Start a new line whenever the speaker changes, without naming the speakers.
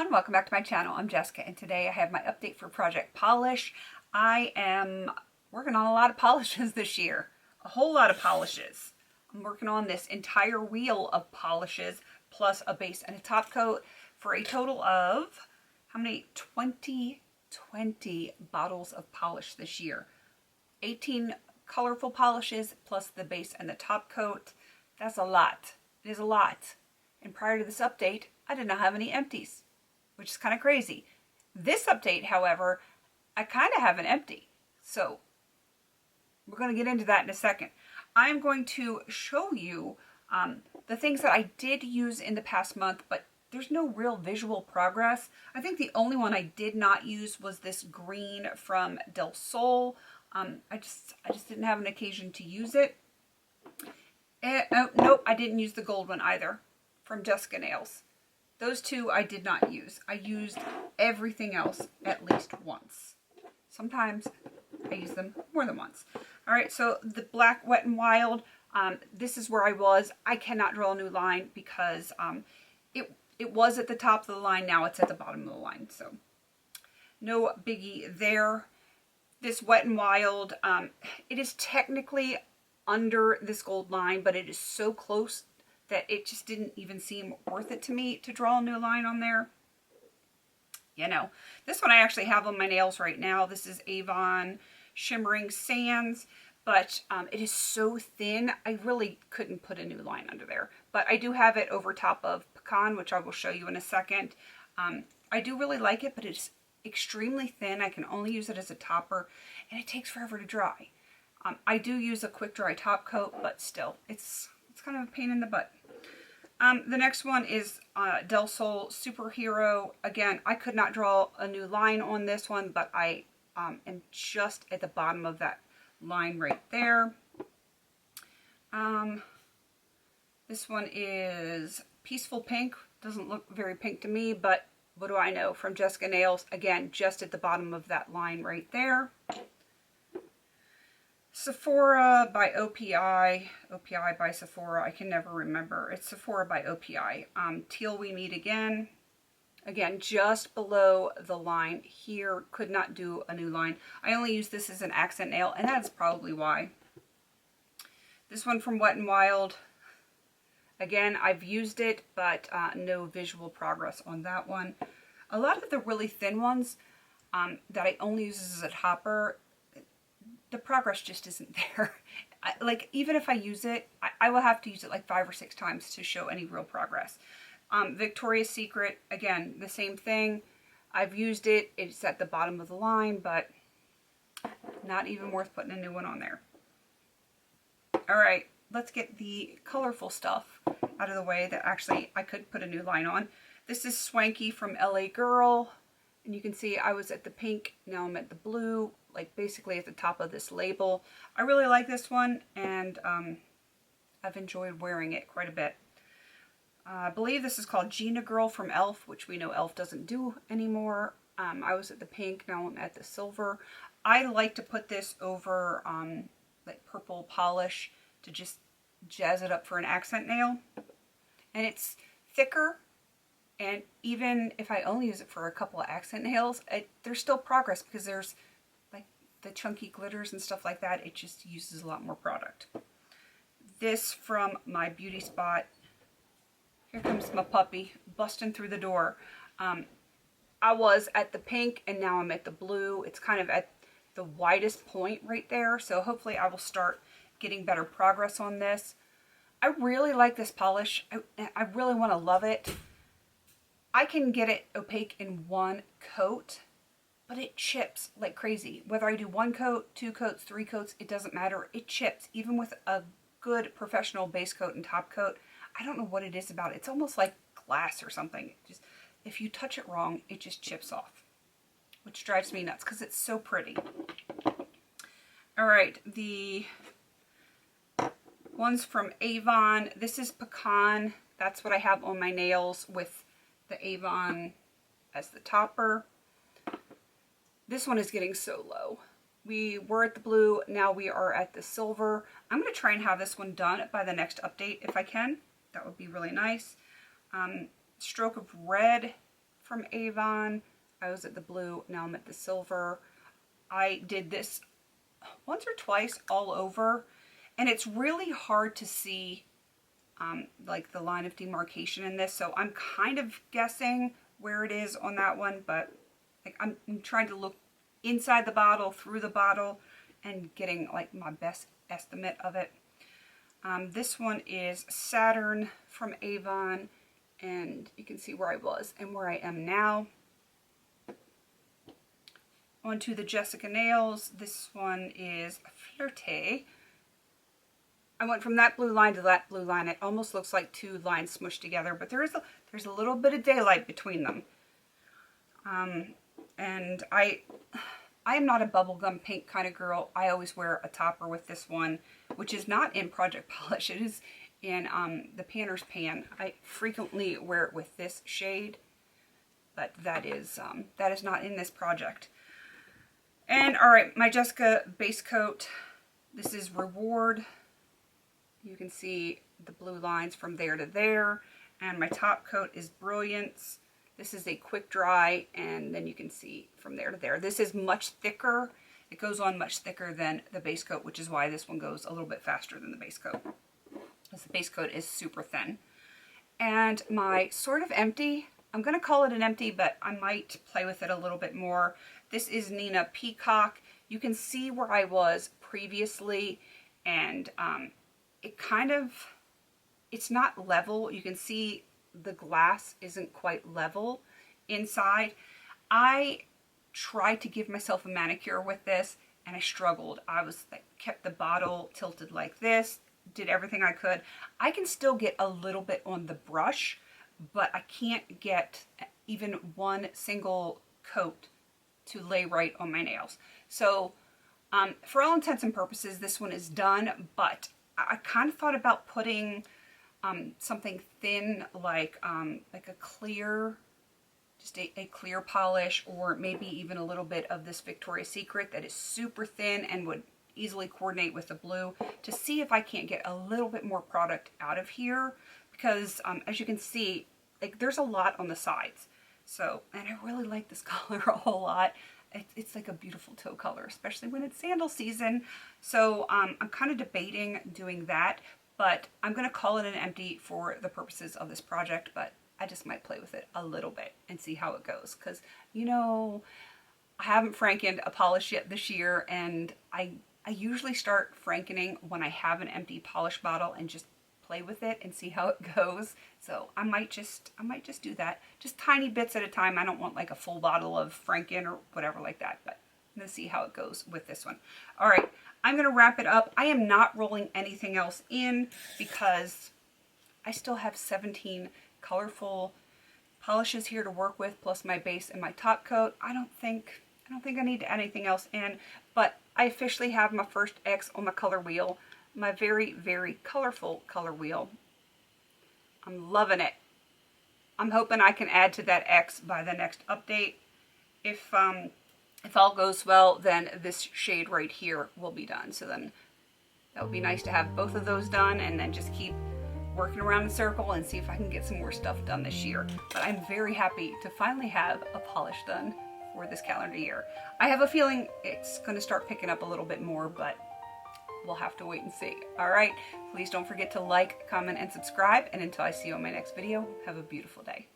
everyone, welcome back to my channel. I'm Jessica and today I have my update for Project Polish. I am working on a lot of polishes this year, a whole lot of polishes. I'm working on this entire wheel of polishes plus a base and a top coat for a total of, how many? 20 bottles of polish this year. 18 colorful polishes plus the base and the top coat. That's a lot. It is a lot. And prior to this update, I did not have any empties, which is kind of crazy. This update, however, I kind of have an empty. So we're going to get into that in a second. I'm going to show you the things that I did use in the past month, but there's no real visual progress. I think the only one I did not use was this green from Del Sol. I just didn't have an occasion to use it. Nope, I didn't use the gold one either from Jessica Nails. Those two I did not use. I used everything else at least once. Sometimes I use them more than once. All right, so the black Wet n Wild, this is where I was. I cannot draw a new line because it was at the top of the line. Now it's at the bottom of the line, so no biggie there. This Wet n Wild, it is technically under this gold line, but it is so close that it just didn't even seem worth it to me to draw a new line on there. You know, this one I actually have on my nails right now. This is Avon Shimmering Sands, but it is so thin, I really couldn't put a new line under there. But I do have it over top of Pecan, which I will show you in a second. I do really like it, but it's extremely thin. I can only use it as a topper, and it takes forever to dry. I do use a quick dry top coat, but still, it's kind of a pain in the butt. The next one is Del Sol Superhero. Again, I could not draw a new line on this one, but I am just at the bottom of that line right there. This one is Peaceful Pink. Doesn't look very pink to me, but what do I know? From Jessica Nails. Again, just at the bottom of that line right there. Sephora by OPI. OPI by Sephora. I can never remember. It's Sephora by OPI. Teal We Meet Again. Again, just below the line here. Could not do a new line. I only use this as an accent nail, and that's probably why. This one from Wet n Wild. Again, I've used it, but no visual progress on that one. A lot of the really thin ones that I only use as a topper, the progress just isn't there. Like, even if I use it, I will have to use it like 5 or 6 times to show any real progress. Victoria's Secret, again, the same thing. I've used it. It's at the bottom of the line, but not even worth putting a new one on there. All right, let's get the colorful stuff out of the way that actually I could put a new line on. This is Swanky from LA Girl. And you can see I was at the pink, now I'm at the blue, like basically at the top of this label. I really like this one, and I've enjoyed wearing it quite a bit. I believe this is called Gina Girl from e.l.f., which we know e.l.f. doesn't do anymore. I was at the pink, now I'm at the silver. I like to put this over like purple polish to just jazz it up for an accent nail. And it's thicker. And even if I only use it for a couple of accent nails, there's still progress because there's like the chunky glitters and stuff like that. It just uses a lot more product. This from my beauty spot. Here comes my puppy busting through the door. I was at the pink and now I'm at the blue. It's kind of at the widest point right there. So hopefully I will start getting better progress on this. I really like this polish. I really want to love it. I can get it opaque in one coat, but it chips like crazy. Whether I do 1 coat, 2 coats, 3 coats, it doesn't matter. It chips, even with a good professional base coat and top coat. I don't know what it is about it. It's almost like glass or something. Just, if you touch it wrong, it just chips off, which drives me nuts because it's so pretty. All right, the ones from Avon. This is Pecan. That's what I have on my nails with the Avon as the topper. This one is getting so low. We were at the blue, now we are at the silver. I'm going to try and have this one done by the next update if I can. That would be really nice. Stroke of Red from Avon. I was at the blue, now I'm at the silver. I did this once or twice all over, and it's really hard to see like the line of demarcation in this, so I'm kind of guessing where it is on that one, but like I'm trying to look inside the bottle, through the bottle, and getting like my best estimate of it. This one is Saturn from Avon, and you can see where I was and where I am now. On to the Jessica nails. This one is Flirty. I went from that blue line to that blue line. It almost looks like two lines smushed together, but there's a little bit of daylight between them. And I am not a bubblegum pink kind of girl. I always wear a topper with this one, which is not in Project Polish. It is in the Panner's Pan. I frequently wear it with this shade, but that is not in this project. And all right, my Jessica base coat. This is Reward. You can see the blue lines from there to there. And my top coat is Brilliance. This is a quick dry, and then you can see from there to there. This is much thicker. It goes on much thicker than the base coat, which is why this one goes a little bit faster than the base coat. Because the base coat is super thin. And my sort of empty, I'm going to call it an empty, but I might play with it a little bit more. This is Nina Peacock. You can see where I was previously, and it's not level. You can see the glass isn't quite level inside. I tried to give myself a manicure with this, and I struggled. I was like, kept the bottle tilted like this, did everything I could. I can still get a little bit on the brush, but I can't get even one single coat to lay right on my nails. So for all intents and purposes, this one is done, but I kind of thought about putting something thin, like a clear, just a clear polish, or maybe even a little bit of this Victoria's Secret that is super thin and would easily coordinate with the blue, to see if I can't get a little bit more product out of here, because as you can see, like there's a lot on the sides. So, and I really like this color a whole lot. It's like a beautiful toe color, especially when it's sandal season. So I'm kind of debating doing that, but I'm going to call it an empty for the purposes of this project, but I just might play with it a little bit and see how it goes. Because, you know, I haven't frankened a polish yet this year, and I usually start frankening when I have an empty polish bottle and just play with it and see how it goes. So I might just do that, just tiny bits at a time. I don't want like a full bottle of Franken or whatever like that, but I'm gonna see how it goes with this one. All right, I'm gonna wrap it up. I am not rolling anything else in because I still have 17 colorful polishes here to work with, plus my base and my top coat. I don't think I need to add anything else in, but I officially have my first X on my color wheel. My very, very colorful color wheel. I'm loving it. I'm hoping I can add to that X by the next update. If all goes well, then this shade right here will be done. So then that would be nice to have both of those done, and then just keep working around the circle and see if I can get some more stuff done this year. But I'm very happy to finally have a polish done for this calendar year. I have a feeling it's going to start picking up a little bit more, but we'll have to wait and see. All right, please don't forget to like, comment, and subscribe. And until I see you on my next video, have a beautiful day.